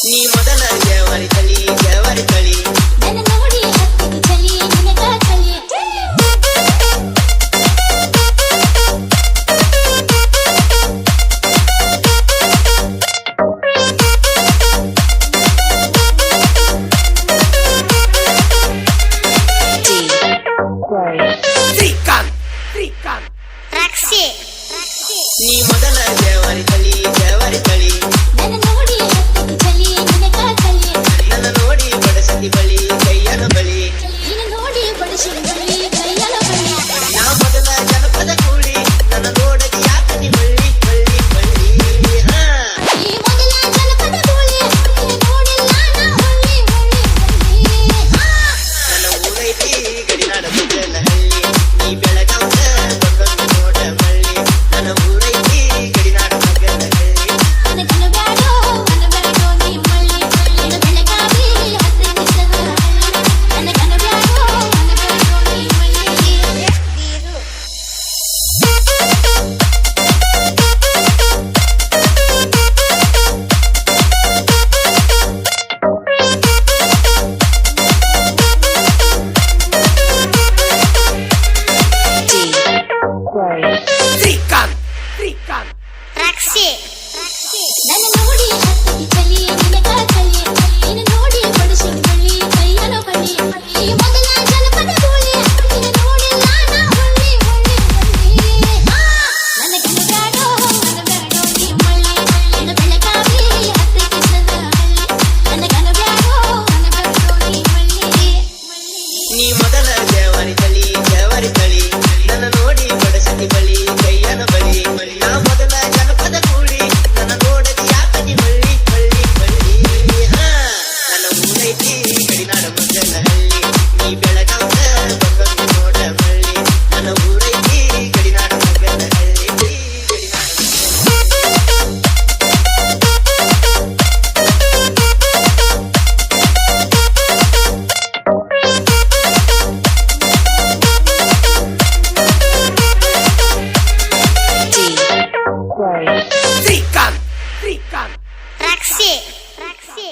ನೀ ಮೊದಲ ಜವಾರಿ ತಳಿ ನನ್ನ ನೋಡಿ ಹತ್ತಿದ ಚಳಿ ನಿನಗ ಚಳಿ ರಕ್ಷೆ ನೀ ಮೊದಲ ಜವಾರಿ ತಳಿ ನನ್ನ ನೋಡಿ ಹತ್ತಿದ ಚಳಿ ನಿನಗ ಚಳಿ ನನ್ನ ನೋಡಿ ಬಡಸತಿ ಬಳಿ ಕೈಯನ ಬಳಿ ನಿನ್ನ ನೋಡಿ ಬಡಿಸಿ ಬಳಿ ಕೈಯಲ ಬಳಿ ನಾ ಮೊದಲ ಜನಪದ ಕೂಳಿ ನನ್ನ ನೋಡದಿ ಯಾಕನಿ ಬಳ್ಳಿ ಹಾ ಈ ಮೊದಲ ಜನಪದ ಕೂಳಿ ನೋಡಿಲ್ಲ ನಾ ಹೊಳ್ಳಿ ಹಾ ನನ್ನ ಊರೈತಿ ಗಡಿನಾಡ ಬುದ್ದನ ಹಳ್ಳಿ ನೀ ಬೆಳಗಾವದ ಬಂದೊಂದು ನೋಡ ಮಳ್ಳಿ ನನ್ನ ಊರೈತಿ ಗಡಿನಾಡ ಮಗನ ಹಳ್ಳಿ ನನಗನ ಬ್ಯಾಡೋ ನೀ ಮಳ್ಳಿ ನಿನ್ನ ಬೆಳಗಾವಿ ಹತ್ತಿರ ಹಳ್ಳಿ ನನಗನ ಬ್ಯಾಡೋ ನೀ ಮಳ್ಳಿ ರಕ್ಷೆ ನನ್ನ ನೋಡಿ ಹತ್ತಿದ ಚಳಿ ನಿನಗ ಚಳಿ ನಿನ್ನ ನೋಡಿ ಬಡಿಸಿ ಬಳಿ ಕೈಯಲ ಬಳಿ ಈ ಮೊದಲ ಜನಪದ ಕೂಳಿ ನಿನ್ನ ನೋಡಿಲ್ಲ ನಾ ಹೊಳ್ಳಿ ಹಾ ನನಗನ ಬ್ಯಾಡೋ ನೀ ಮಳ್ಳಿ ನಿನ್ನ ಬೆಳಗಾವಿ ಹತ್ತಿರ ಹಳ್ಳಿ ನನಗನ ಬ್ಯಾಡೋ ನೀ ಮಳ್ಳಿ ನೀ ಮೊದಲ ಜವಾರಿ ತಳಿ ನನ್ನ ನೋಡಿ ಬಡಸತಿ ಬಳಿ ಕೈಯನ ಬಳಿ ನಾ ಮೊದಲ ಜನಪದ ಕೂಳಿ ನನ್ನ ನೋಡದಿ ಯಾಕನಿ ಬಳ್ಳಿ ಹಾ ನನ್ನ ಊರೈತಿ ಗಡಿನಾಡ ಮಗನ ಹಳ್ಳಿ ನೀ ಬೆಳಗಾವದ ಬಂದೊಂದು ನೋಡ ಮಳ್ಳಿ ನನ್ನ ಊರೈತಿ ಗಡಿನಾಡ ಮಗನ ಹಳ್ಳಿ ರಕ್ಷೆ